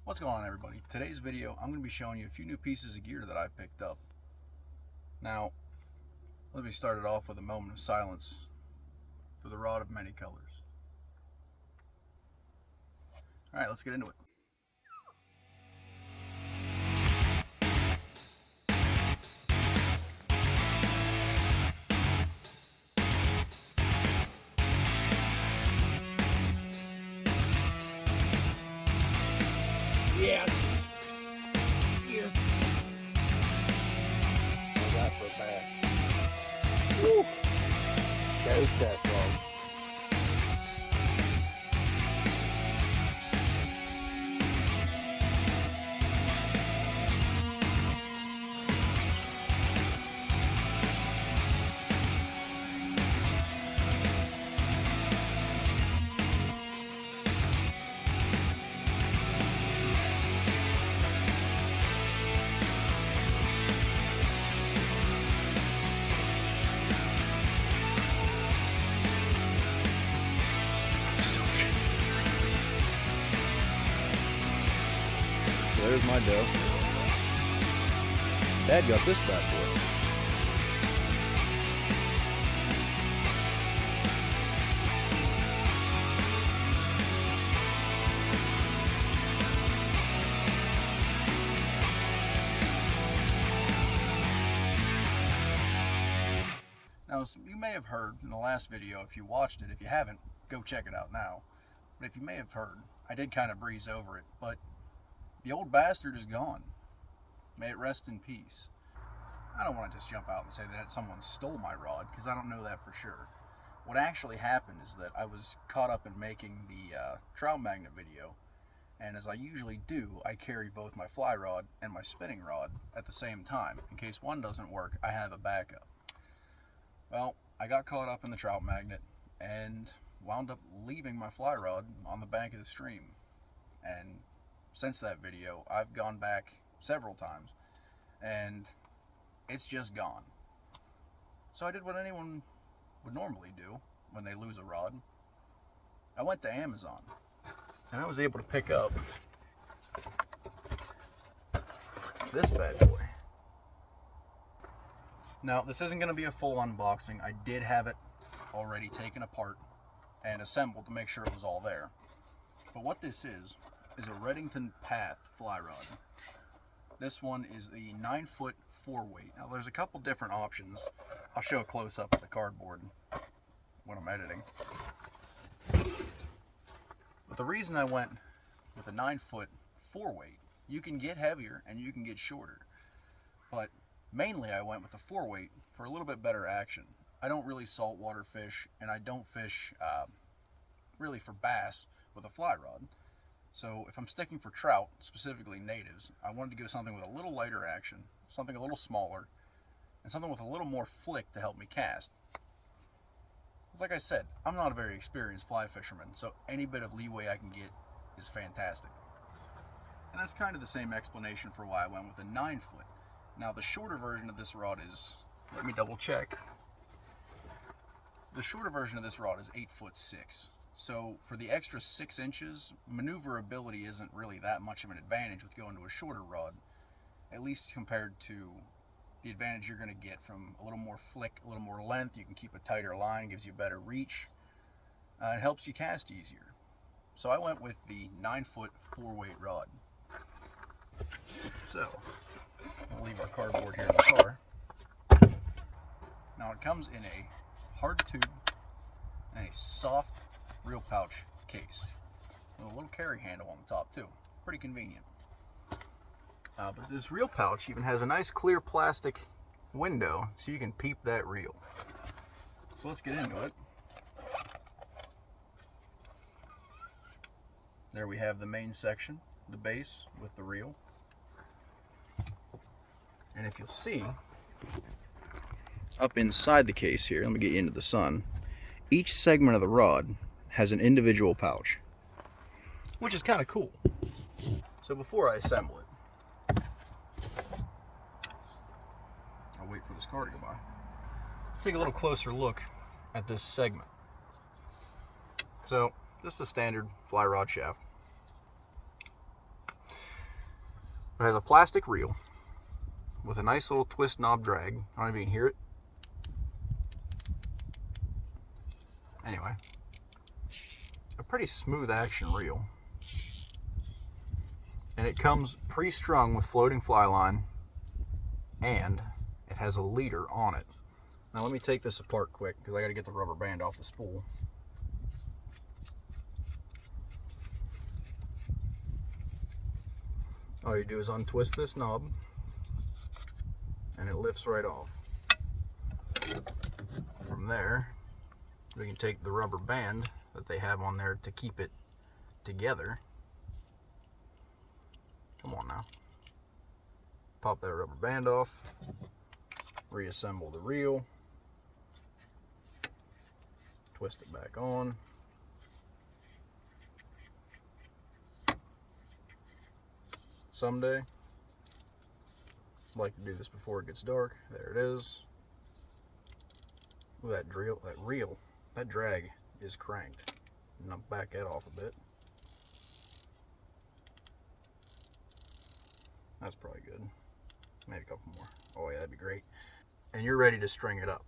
What's going on, everybody? Today's video, I'm going to be showing you a few new pieces of gear that I picked up. Now, let me start it off with a moment of silence for the rod of many colors. Alright, let's get into it. Yes! Yes! How's that for a pass? Woo! Shout that frog. So there's my dough. Dad got this bad boy. Now, you may have heard in the last video, if you watched it, if you haven't, go check it out now. But if you may have heard, I did kind of breeze over it, but the old bastard is gone. May it rest in peace. I don't want to just jump out and say that someone stole my rod, because I don't know that for sure. What actually happened is that I was caught up in making the trout magnet video, and as I usually do, I carry both my fly rod and my spinning rod at the same time. In case one doesn't work, I have a backup. Well, I got caught up in the trout magnet and wound up leaving my fly rod on the bank of the stream. And since that video, I've gone back several times and it's just gone. So I did what anyone would normally do when they lose a rod. I went to Amazon and I was able to pick up this bad boy. Now, this isn't going to be a full unboxing. I did have it already taken apart and assembled to make sure it was all there. But what this is a Readington Path fly rod. This one is the 9-foot 4-weight. Now, there's a couple different options. I'll show a close-up of the cardboard when I'm editing. But the reason I went with a 9-foot 4-weight, you can get heavier and you can get shorter. But mainly I went with a 4-weight for a little bit better action. I don't really saltwater fish, and I don't fish really for bass with a fly rod. So if I'm sticking for trout, specifically natives, I wanted to go something with a little lighter action, something a little smaller, and something with a little more flick to help me cast. Because like I said, I'm not a very experienced fly fisherman, so any bit of leeway I can get is fantastic. And that's kind of the same explanation for why I went with a 9-foot. Now, the shorter version of this rod is, let me double check. The shorter version of this rod is 8'6". So for the extra 6 inches, maneuverability isn't really that much of an advantage with going to a shorter rod, at least compared to the advantage you're going to get from a little more flick, a little more length. You can keep a tighter line, gives you better reach. It helps you cast easier. So I went with the 9-foot 4-weight rod. So I'll leave our cardboard here in the car. Now it comes in a hard tube and a soft reel pouch case with a little carry handle on the top too. Pretty convenient. But this reel pouch even has a nice clear plastic window so you can peep that reel. So let's get into it. There we have the main section, the base with the reel. And if you'll see, up inside the case here, let me get you into the sun, each segment of the rod has an individual pouch, which is kind of cool. So before I assemble it, I'll wait for this car to go by. Let's take a little closer look at this segment. So, just a standard fly rod shaft. It has a plastic reel with a nice little twist knob drag. I don't know if you can hear it. Anyway, a pretty smooth action reel. And it comes pre-strung with floating fly line, and it has a leader on it. Now let me take this apart quick because I got to get the rubber band off the spool. All you do is untwist this knob and it lifts right off. From there, we can take the rubber band that they have on there to keep it together. Come on now. Pop that rubber band off, reassemble the reel, twist it back on. Someday, I'd like to do this before it gets dark. There it is. Look at that reel, that drag is cranked. And I'll back that off a bit. That's probably good. Maybe a couple more. Oh yeah, that'd be great. And you're ready to string it up.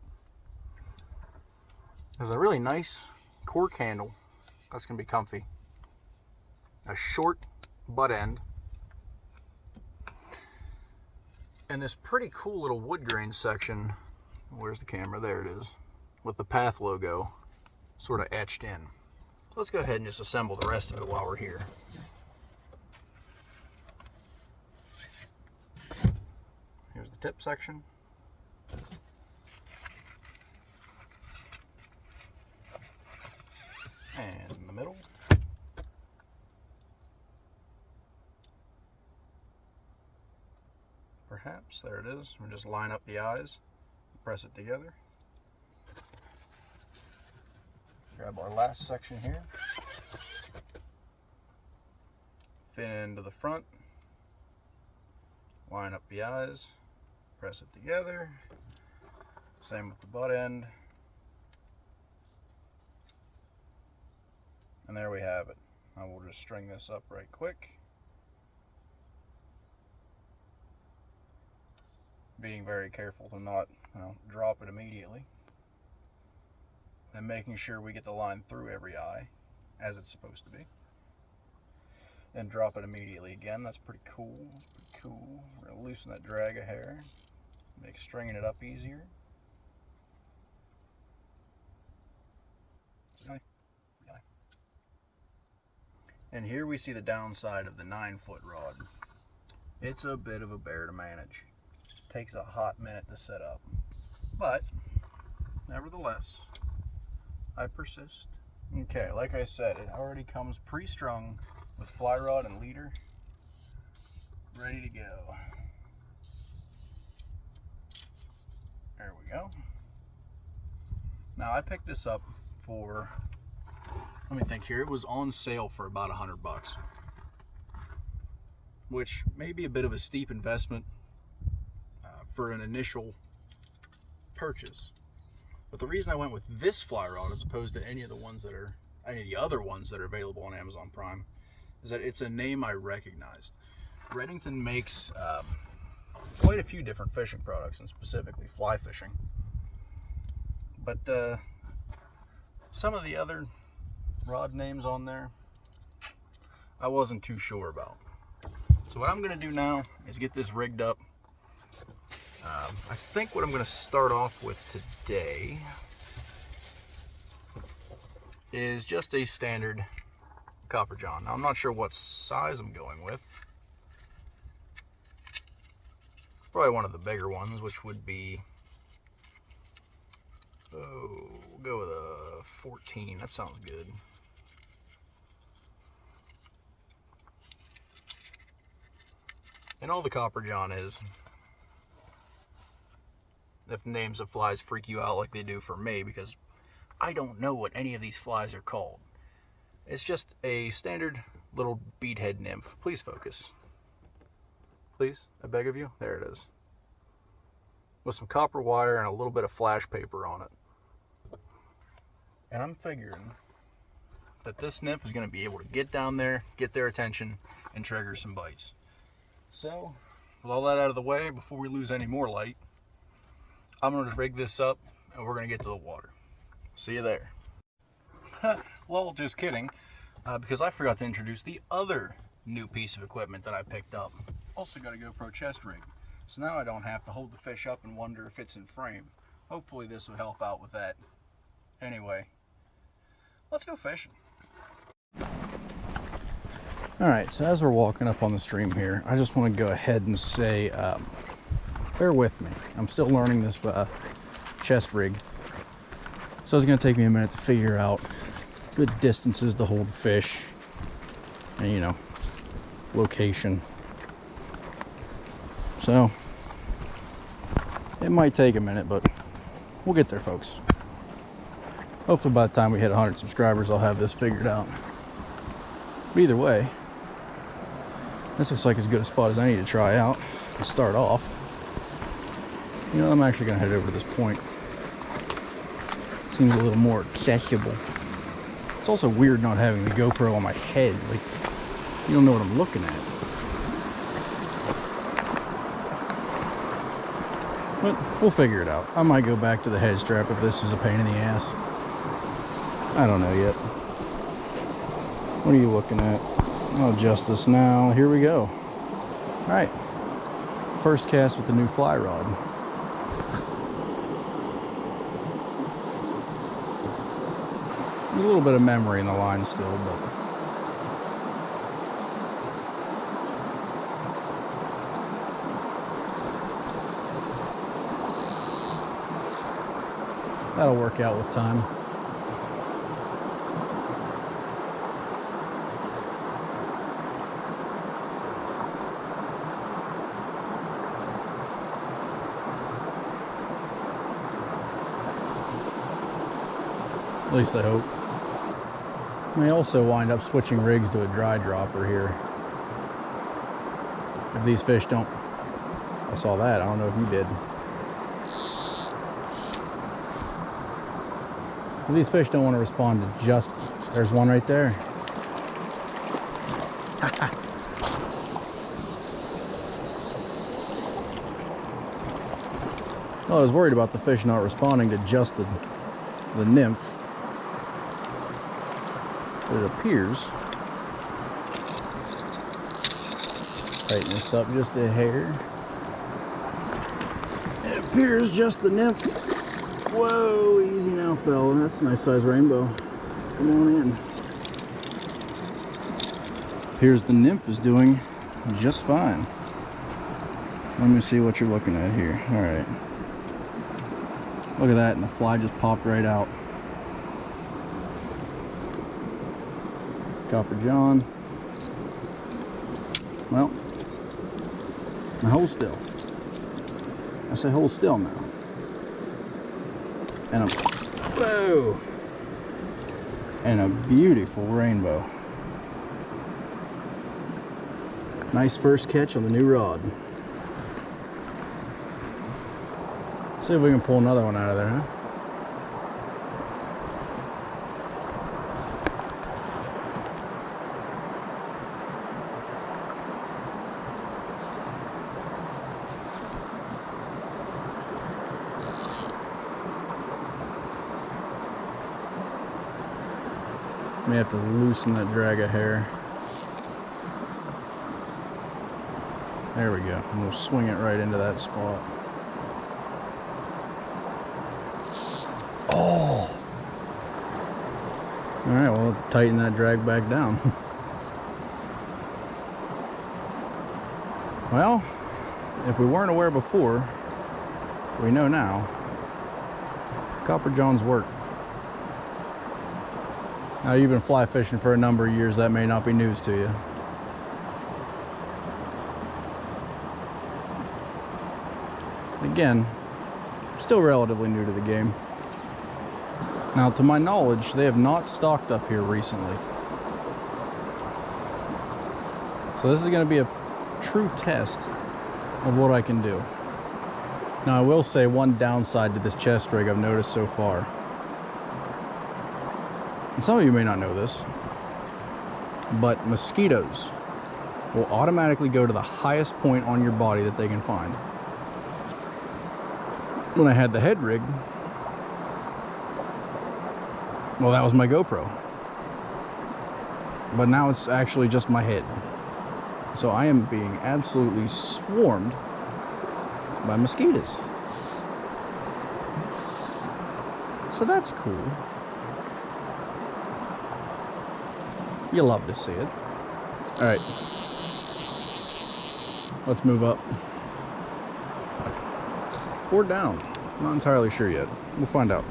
There's a really nice cork handle. That's gonna be comfy. A short butt end. And this pretty cool little wood grain section, where's the camera? There it is, with the Path logo sort of etched in. Let's go ahead and just assemble the rest of it while we're here. Here's the tip section. And in the middle. Perhaps, there it is. We'll just line up the eyes, press it together. Grab our last section here. Thin end to the front. Line up the eyes, press it together. Same with the butt end. And there we have it. I will just string this up right quick. Being very careful to not drop it immediately. And making sure we get the line through every eye as it's supposed to be. And drop it immediately again. That's pretty cool. That's pretty cool. We're going to loosen that drag a hair. Make stringing it up easier. And here we see the downside of the 9-foot rod. It's a bit of a bear to manage. Takes a hot minute to set up. But, nevertheless, I persist. Okay, like I said, it already comes pre-strung with fly rod and leader. Ready to go. There we go. Now I picked this up for, let me think here, it was on sale for about $100, which may be a bit of a steep investment for an initial purchase. But the reason I went with this fly rod as opposed to any of the other ones that are available on Amazon Prime is that it's a name I recognized. Readington makes quite a few different fishing products, and specifically fly fishing. But some of the other rod names on there, I wasn't too sure about. So what I'm gonna do now is get this rigged up. I think what I'm going to start off with today is just a standard copper john. Now I'm not sure what size I'm going with. Probably one of the bigger ones, which would be, we'll go with a 14. That sounds good. And all the copper john is, if names of flies freak you out like they do for me, because I don't know what any of these flies are called. It's just a standard little beadhead nymph. Please focus. Please, I beg of you. There it is. With some copper wire and a little bit of flash paper on it. And I'm figuring that this nymph is going to be able to get down there, get their attention, and trigger some bites. So, with all that out of the way, before we lose any more light, I'm going to rig this up and we're going to get to the water. See you there. Well, just kidding, because I forgot to introduce the other new piece of equipment that I picked up. Also got a GoPro chest rig, so now I don't have to hold the fish up and wonder if it's in frame. Hopefully this will help out with that. Anyway, let's go fishing. Alright, so as we're walking up on the stream here, I just want to go ahead and say, bear with me. I'm still learning this chest rig. So it's going to take me a minute to figure out good distances to hold fish and, you know, location. So it might take a minute, but we'll get there, folks. Hopefully by the time we hit 100 subscribers, I'll have this figured out. But either way, this looks like as good a spot as I need to try out to start off. You know, I'm actually going to head over to this point. Seems a little more accessible. It's also weird not having the GoPro on my head. Like, you don't know what I'm looking at. But we'll figure it out. I might go back to the head strap if this is a pain in the ass. I don't know yet. What are you looking at? I'll adjust this now. Here we go. All right. First cast with the new fly rod. There's a little bit of memory in the line still, but that'll work out with time. At least I hope. May also wind up switching rigs to a dry dropper here. If these fish don't... I saw that. I don't know if you did. If these fish don't want to respond to just... There's one right there. Well, I was worried about the fish not responding to just the nymph. But it appears, tighten this up just a hair. It appears just the nymph. Whoa, easy now, fella. That's a nice size rainbow. Come on in. Appears the nymph is doing just fine. Let me see what you're looking at here. All right. Look at that, and the fly just popped right out. Copper John. Well, now hold still. I say hold still now. And whoa! And a beautiful rainbow. Nice first catch on the new rod. See if we can pull another one out of there, huh? May have to loosen that drag a hair. There we go. And we'll swing it right into that spot. Oh! Alright, well, tighten that drag back down. Well, if we weren't aware before, we know now. Copper Johns work. Now, you've been fly fishing for a number of years, that may not be news to you. Again, still relatively new to the game. Now, to my knowledge, they have not stocked up here recently. So this is going to be a true test of what I can do. Now, I will say one downside to this chest rig I've noticed so far. And some of you may not know this, but mosquitoes will automatically go to the highest point on your body that they can find. When I had the head rig, well, that was my GoPro. But now it's actually just my head. So I am being absolutely swarmed by mosquitoes. So that's cool. You love to see it. All right, let's move up or down. I'm not entirely sure yet. We'll find out.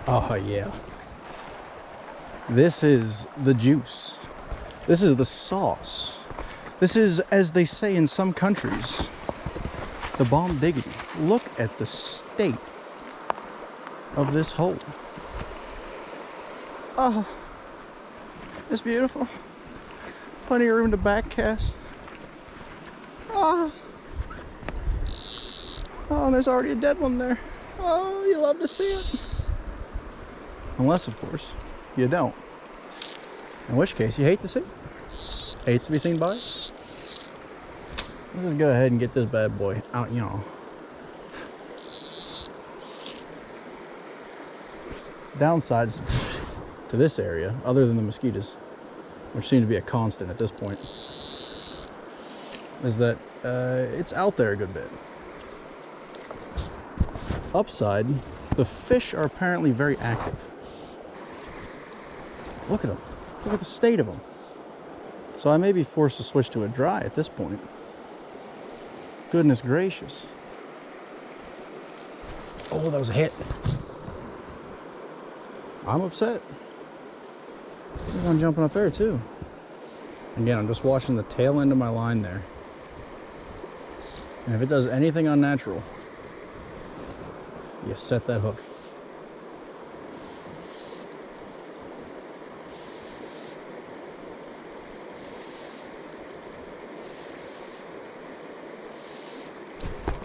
Oh yeah. This is the juice. This is the sauce. This is, as they say in some countries, the bomb diggity. Look at the state of this hole. Oh, it's beautiful. Plenty of room to back cast. Oh, and there's already a dead one there. Oh, you love to see it. Unless, of course, you don't. In which case, you hate to see. Hates to be seen by. Let's just go ahead and get this bad boy out, y'all. Downsides to this area, other than the mosquitoes, which seem to be a constant at this point, is that it's out there a good bit. Upside, the fish are apparently very active. Look at them. Look at the state of them. So I may be forced to switch to a dry at this point. Goodness gracious. Oh, that was a hit. I'm upset. There's one jumping up there too. Again, I'm just watching the tail end of my line there. And if it does anything unnatural, you set that hook.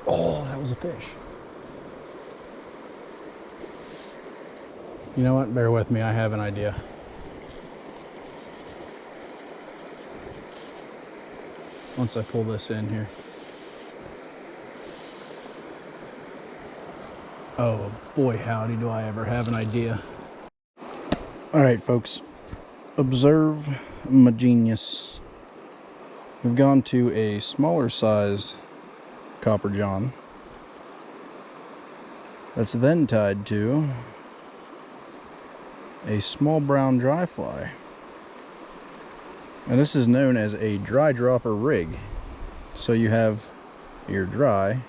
Oh, that was a fish. You know what? Bear with me. I have an idea. Once I pull this in here. Oh boy, howdy do I ever have an idea. All right, folks. Observe my genius. We've gone to a smaller sized copper john that's then tied to a small brown dry fly. And this is known as a dry dropper rig. So you have your dry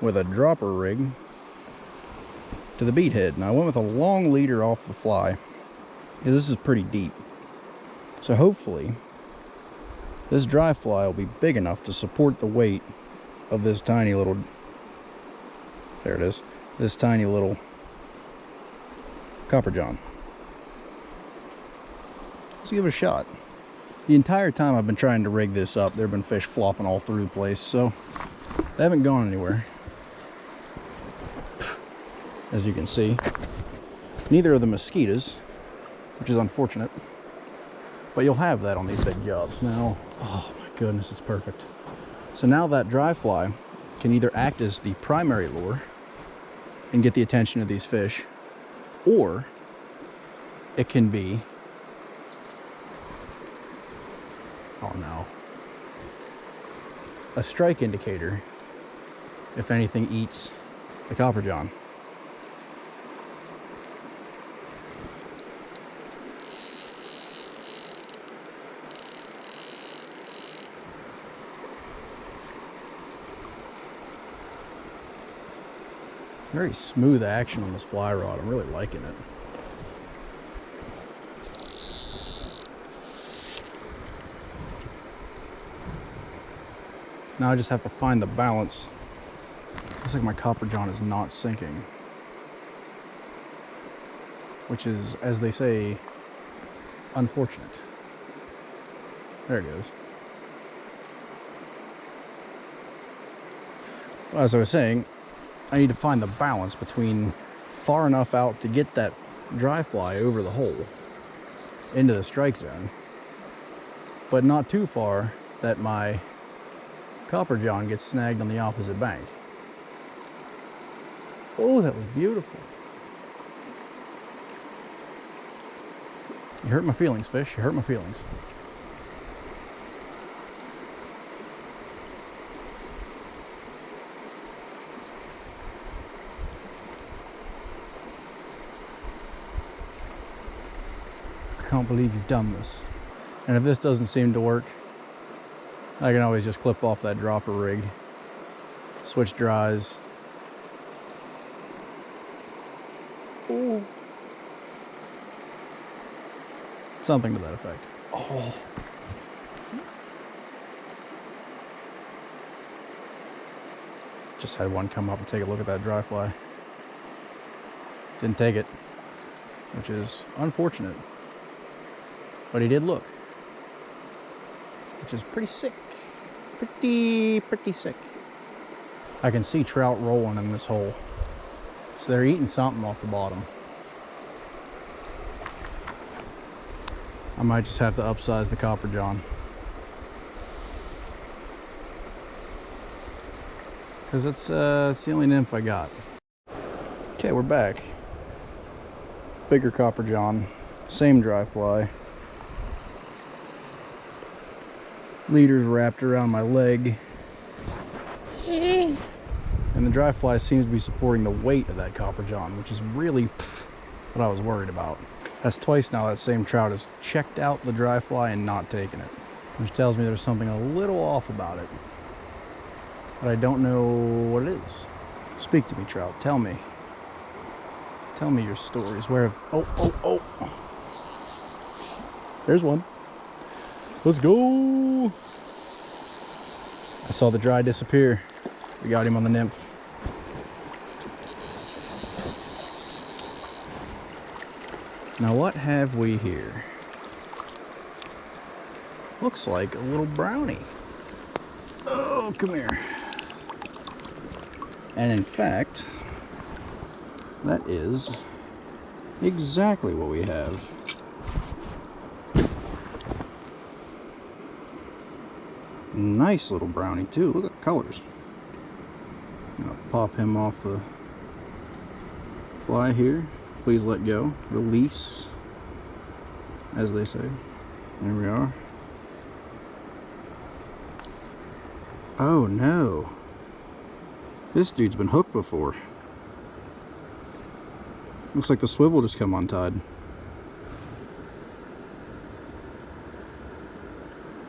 with a dropper rig to the bead head. Now I went with a long leader off the fly because this is pretty deep. So hopefully this dry fly will be big enough to support the weight of this tiny little, there it is, this tiny little copper john. Let's give it a shot. The entire time I've been trying to rig this up, there have been fish flopping all through the place, so they haven't gone anywhere. As you can see, neither are the mosquitoes, which is unfortunate, but you'll have that on these big jobs. Now, oh my goodness, it's perfect. So now that dry fly can either act as the primary lure and get the attention of these fish, or it can be, oh no, a strike indicator if anything eats the copper john. Very smooth action on this fly rod. I'm really liking it. Now I just have to find the balance. Looks like my copper john is not sinking, which is, as they say, unfortunate. There it goes. Well, as I was saying, I need to find the balance between far enough out to get that dry fly over the hole into the strike zone, but not too far that my copper john gets snagged on the opposite bank. Oh, that was beautiful. You hurt my feelings, fish. You hurt my feelings. I can't believe you've done this. And if this doesn't seem to work, I can always just clip off that dropper rig, switch dries. Ooh. Something to that effect. Oh. Just had one come up and take a look at that dry fly. Didn't take it, which is unfortunate. But he did look, which is pretty sick. Pretty sick. I can see trout rolling in this hole. So they're eating something off the bottom. I might just have to upsize the copper john, because it's the only nymph I got. Okay, we're back. Bigger copper john, same dry fly. Leader's wrapped around my leg. And the dry fly seems to be supporting the weight of that copper john, which is really what I was worried about. That's twice now that same trout has checked out the dry fly and not taken it, which tells me there's something a little off about it, but I don't know what it is. Speak to me, trout. Tell me your stories. Where have... Oh. There's one. Let's go. I saw the dry disappear. We got him on the nymph. Now what have we here? Looks like a little brownie. Oh, come here. And in fact, that is exactly what we have. Nice little brownie too. Look at the colors. I'm gonna pop him off the fly here. Please let go. Release, as they say. There we are. Oh no. This dude's been hooked before. Looks like the swivel just come untied.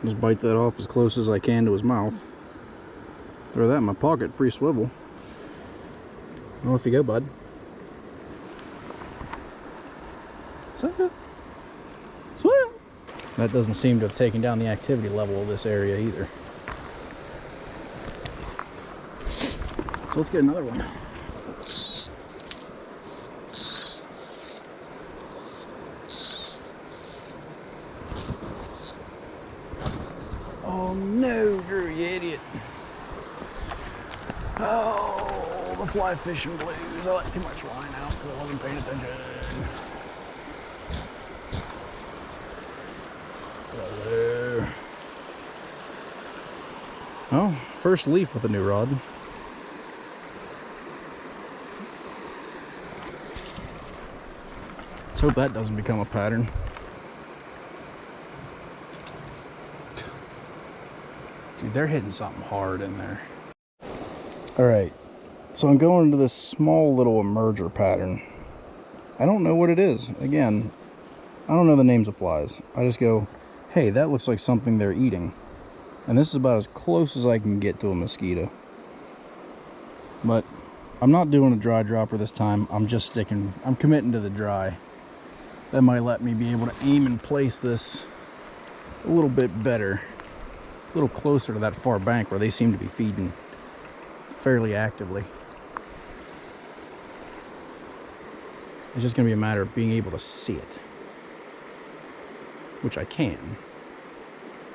Just bite that off as close as I can to his mouth. Throw that in my pocket, free swivel. Oh, off you go, bud. Swim. That doesn't seem to have taken down the activity level of this area either. So let's get another one. Oh no, Drew, you idiot. Oh, the fly fishing blues. I let too much line out because I wasn't paying attention. Hello. Oh, first leaf with a new rod. Let's hope that doesn't become a pattern. Dude, they're hitting something hard in there. Alright, so I'm going into this small little emerger pattern. I don't know what it is. Again, I don't know the names of flies. I just go, hey, that looks like something they're eating. And this is about as close as I can get to a mosquito. But I'm not doing a dry dropper this time. I'm committing to the dry. That might let me be able to aim and place this a little bit better. A little closer to that far bank where they seem to be feeding fairly actively. It's just going to be a matter of being able to see it. Which I can.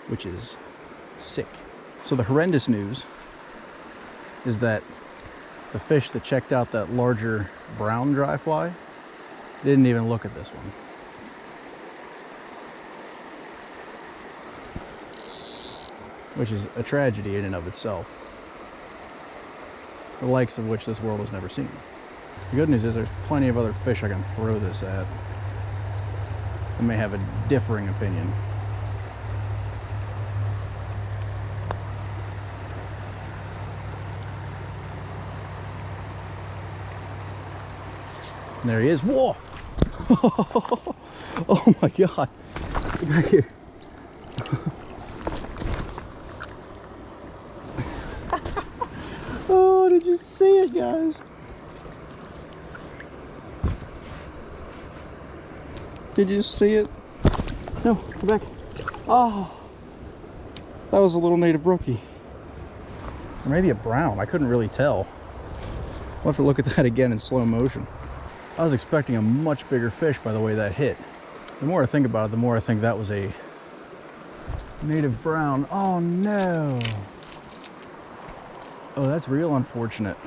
Which is sick. So the horrendous news is that the fish that checked out that larger brown dry fly didn't even look at this one. which is a tragedy in and of itself, the likes of which this world has never seen. The good news is there's plenty of other fish I can throw this at. I may have a differing opinion. And there he is. Whoa! Oh my God! Get back here. Oh, did you see it, guys? Did you see it? No, come back. Oh, that was a little native brookie. Or maybe a brown. I couldn't really tell. I'll have to look at that again in slow motion. I was expecting a much bigger fish by the way that hit. The more I think about it, the more I think that was a native brown. Oh no. Oh, that's real unfortunate.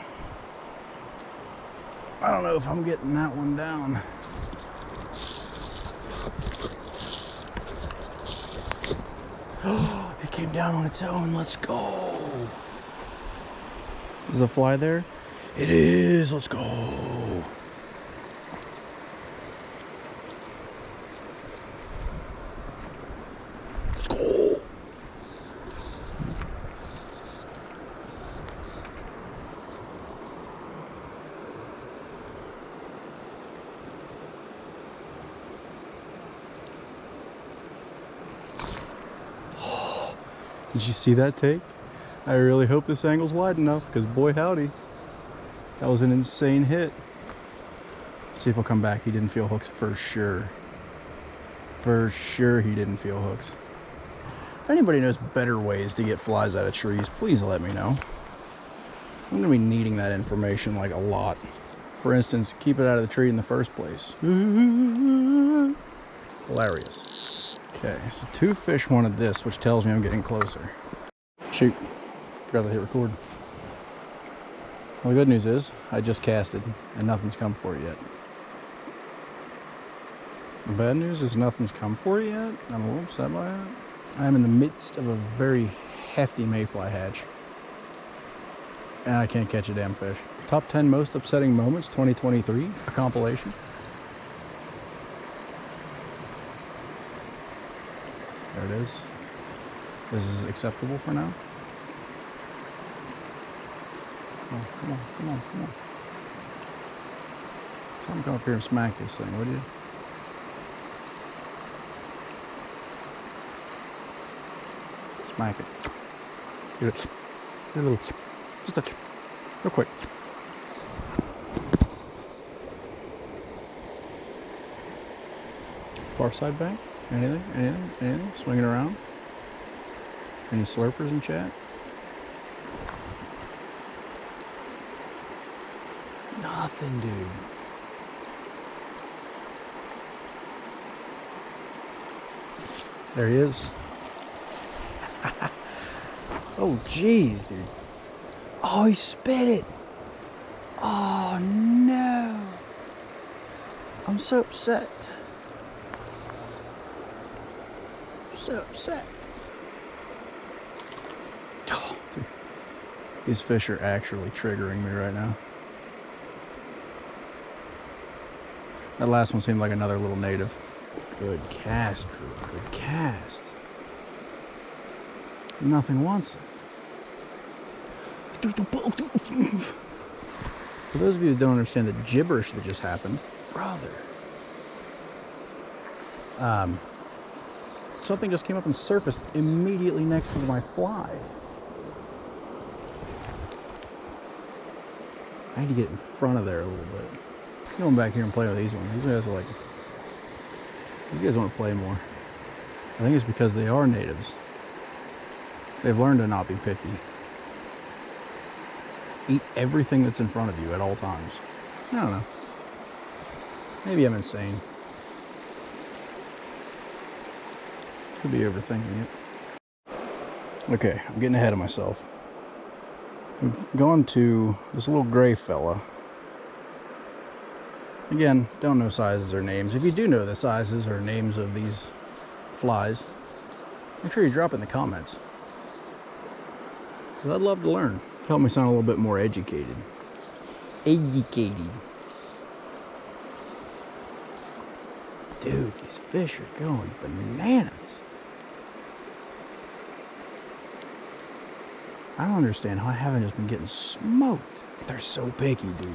I don't know if I'm getting that one down. Oh, it came down on its own. Let's go. Is the fly there? It is. Let's go. Let's go. Did you see that take? I really hope this angle's wide enough, because boy howdy, that was an insane hit. Let's see if he'll come back. He didn't feel hooks for sure. For sure he didn't feel hooks. If anybody knows better ways to get flies out of trees, please let me know. I'm gonna be needing that information like a lot. For instance, keep it out of the tree in the first place. Hilarious. Okay, so 2 fish wanted this, which tells me I'm getting closer. Shoot, forgot to hit record. Well, the good news is, I just casted, and nothing's come for it yet. The bad news is nothing's come for it yet. I'm a little upset by it. I am in the midst of a very hefty mayfly hatch, and I can't catch a damn fish. Top 10 most upsetting moments 2023, a compilation. There it is. This is acceptable for now. Oh, come on, come on, come on. Someone come up here and smack this thing, would you? Smack it. Get it. Get a little. Just touch. Real quick. Far side bank? Anything? Anything? Anything? Swinging around? Any slurpers in chat? Nothing, dude. There he is. Oh, jeez, dude. Oh, he spit it. Oh, no. I'm so upset. So upset. Oh, dude. These fish are actually triggering me right now. That last one seemed like another little native. Good cast, Drew. Good cast. Nothing wants it. For those of you that don't understand the gibberish that just happened, brother. Something just came up and surfaced immediately next to my fly. I need to get in front of there a little bit. I'm going back here and play with these ones. These guys are like, these guys want to play more. I think it's because they are natives. They've learned to not be picky. Eat everything that's in front of you at all times. I don't know. Maybe I'm insane. Could be overthinking it. Okay, I'm getting ahead of myself. I've gone to this little gray fella. Again, don't know sizes or names. If you do know the sizes or names of these flies, make sure you drop it in the comments. because I'd love to learn. Help me sound a little bit more educated. Educated. Dude, these fish are going bananas. I don't understand how I haven't just been getting smoked. They're so picky, dude.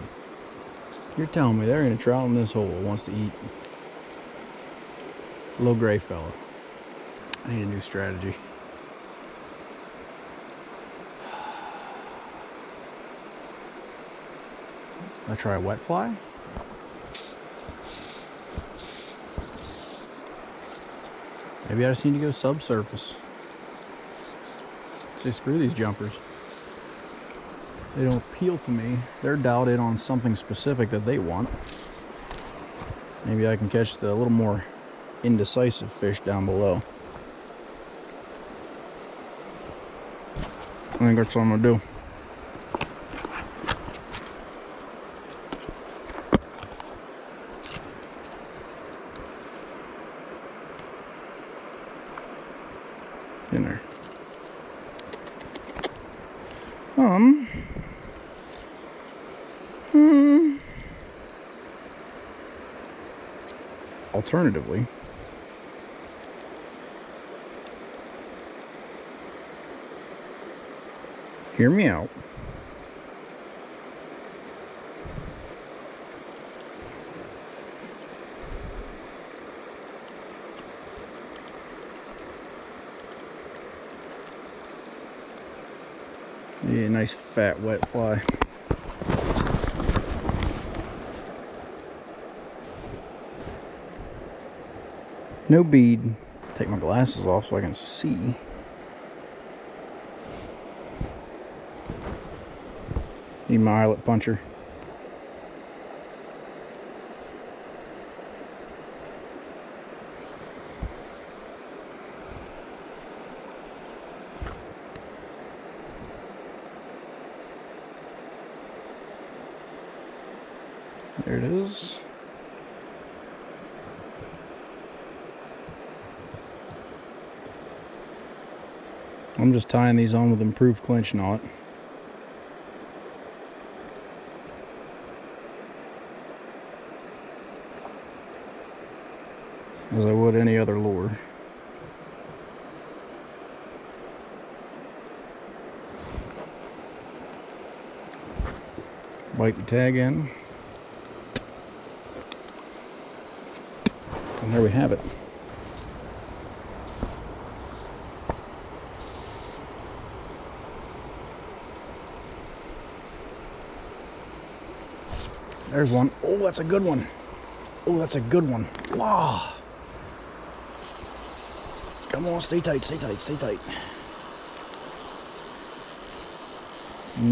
You're telling me there ain't a trout in this hole that wants to eat. Little gray fella. I need a new strategy. I try a wet fly. Maybe I just need to go subsurface. Say, screw these jumpers. They don't appeal to me. They're dialed in on something specific that they want. Maybe I can catch the little more indecisive fish down below. I think that's what I'm gonna do. In there. Alternatively, hear me out. Yeah, nice fat wet fly. No bead. Take my glasses off so I can see. Need my eyelet puncher. There it is. I'm just tying these on with improved clinch knot. As I would any other lure. Bite the tag in. And there we have it. There's one. Oh, that's a good one. Oh, that's a good one. Wow. Come on, stay tight, stay tight, stay tight.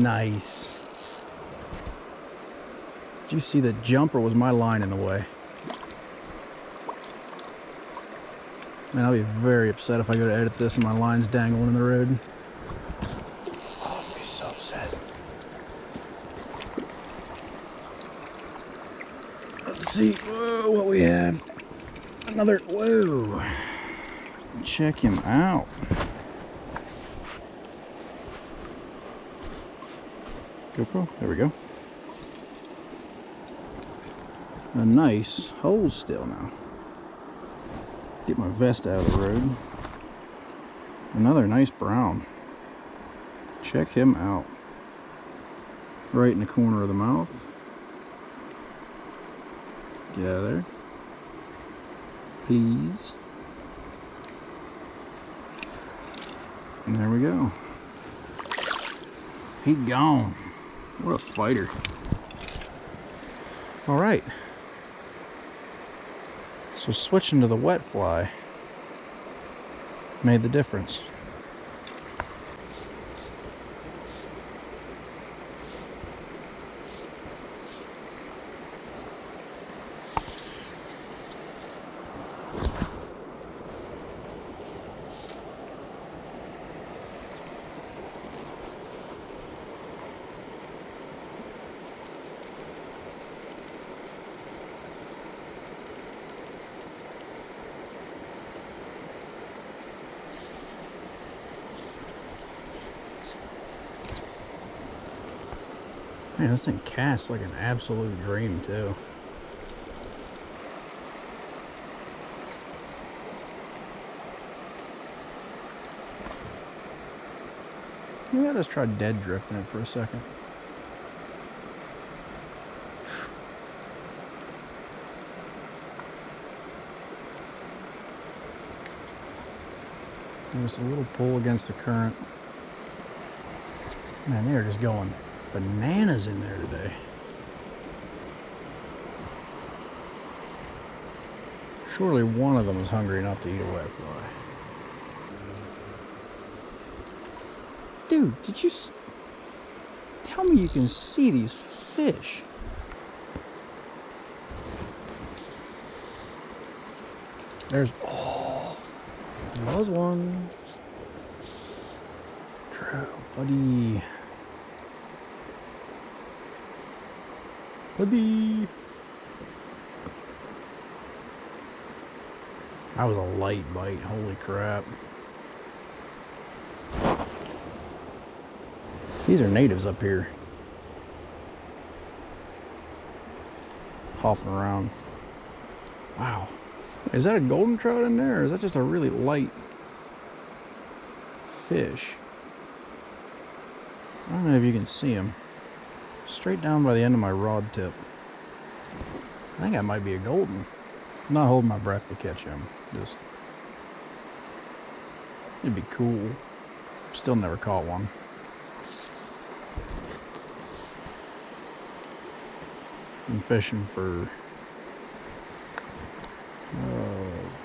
Nice. Did you see the jump, or was my line in the way? Man, I'll be very upset if I go to edit this and my line's dangling in the road. Oh, I'll be so upset. Let's see. Whoa, what we have. Another. Whoa. Check him out. GoPro. There we go. A nice hole still now. Get my vest out of the road. Another nice brown. Check him out. Right in the corner of the mouth. Get out of there. Please. And there we go. He gone. What a fighter. All right. So switching to the wet fly made the difference. Man, this thing casts like an absolute dream, too. Maybe I'll just try dead drifting it for a second. Just a little pull against the current. Man, they are just going bananas in there today. Surely one of them is hungry enough to eat a wet fly. Dude, did you tell me you can see these fish? There's, oh, there was one. Trout, buddy. Buddy. That was a light bite, holy crap. These are natives up here. Hopping around. Wow. Is that a golden trout in there, or is that just a really light fish? I don't know if you can see him. Straight down by the end of my rod tip. I think that might be a golden. I'm not holding my breath to catch him. Just, it'd be cool. Still never caught one. Been fishing for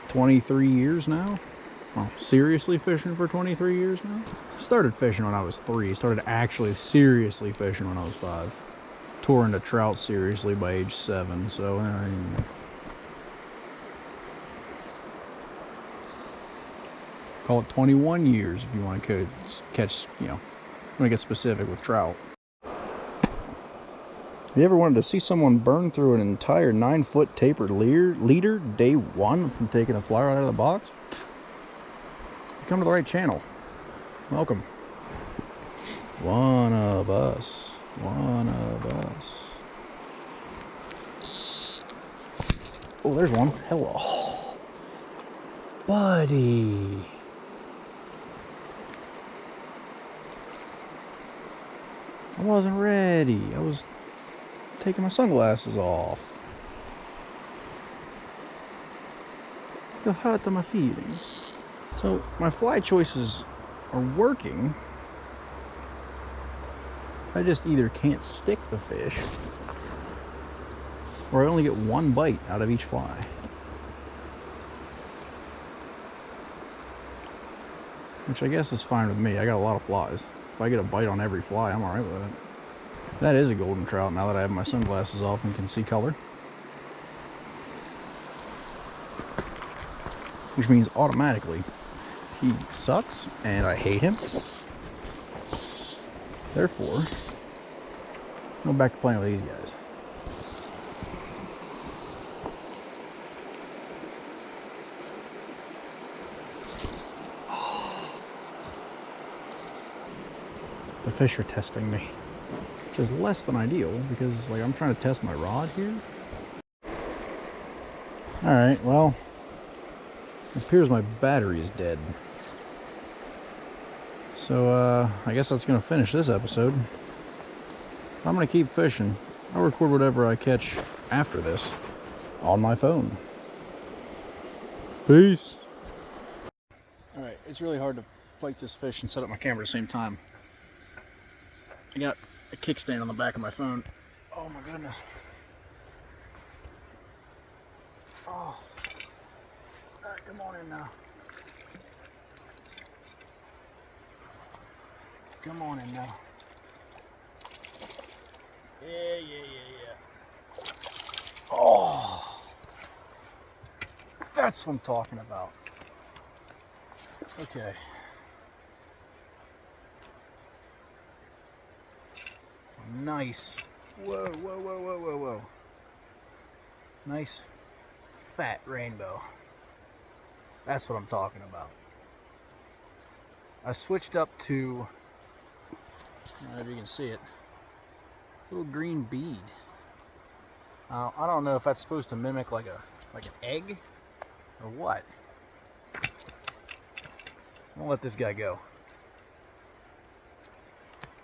23 years now. Well, seriously fishing for 23 years now. Started fishing when I was 3. Started actually seriously fishing when I was 5. Tore into trout seriously by age 7. So, call it 21 years if you want to catch, you know, want to get specific with trout. Have you ever wanted to see someone burn through an entire 9-foot tapered leader day 1 from taking a fly right out of the box? You come to the right channel. Welcome. One of us. One of us. Oh, there's one. Hello. Buddy. I wasn't ready. I was taking my sunglasses off. You'll hurt my feelings. So my fly choices are working. I just either can't stick the fish, or I only get one bite out of each fly. Which I guess is fine with me. I got a lot of flies. If I get a bite on every fly, I'm alright with it. That is a golden trout now that I have my sunglasses off and can see color. Which means automatically he sucks and I hate him. Therefore, go back to playing with these guys. The fish are testing me. Which is less than ideal because like I'm trying to test my rod here. Alright, well, it appears my battery is dead. So I guess that's gonna finish this episode. I'm gonna keep fishing. I'll record whatever I catch after this on my phone. Peace. Alright, it's really hard to fight this fish and set up my camera at the same time. I got a kickstand on the back of my phone. Oh my goodness. Oh. Alright, come on in now. Come on in now. Yeah. Oh. That's what I'm talking about. Okay. Nice. Whoa. Nice fat rainbow. That's what I'm talking about. I switched up to, I don't know if you can see it, Little green bead. I don't know if that's supposed to mimic like an egg or what. I'm gonna let this guy go.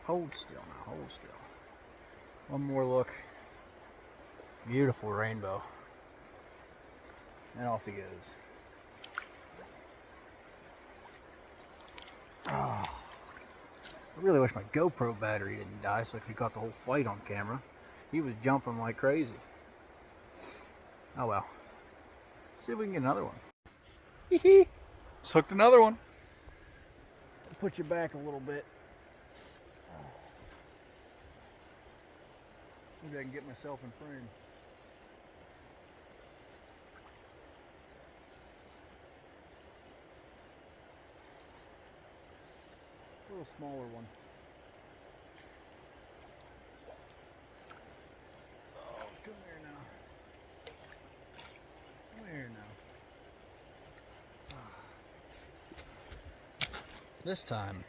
Hold still now, hold still. One more look. Beautiful rainbow. And off he goes. Oh, I really wish my GoPro battery didn't die so I could have got the whole fight on camera. He was jumping like crazy. Oh well. See if we can get another one. Just hooked another one. Put you back a little bit. Maybe I can get myself in frame. A little smaller one. Oh, come here now. Come here now. This time,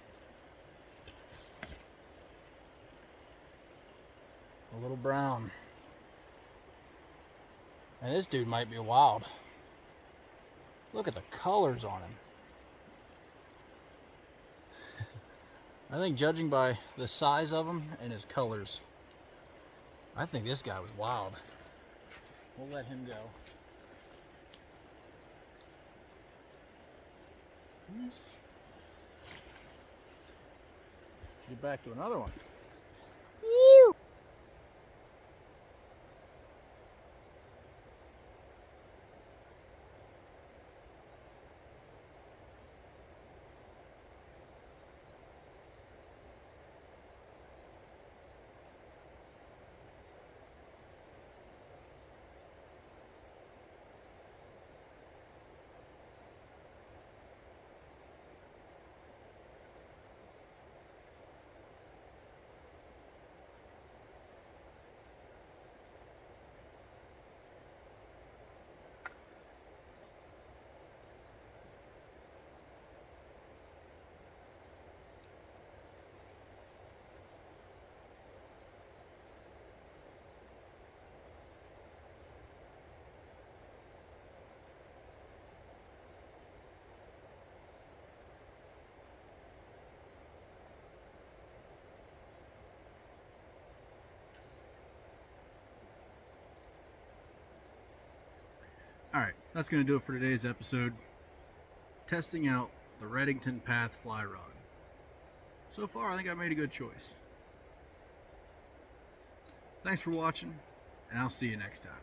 a little brown. And this dude might be wild. Look at the colors on him. I think judging by the size of him and his colors, I think this guy was wild. We'll let him go. Get back to another one. Alright, that's going to do it for today's episode. Testing out the Readington Path fly rod. So far, I think I made a good choice. Thanks for watching, and I'll see you next time.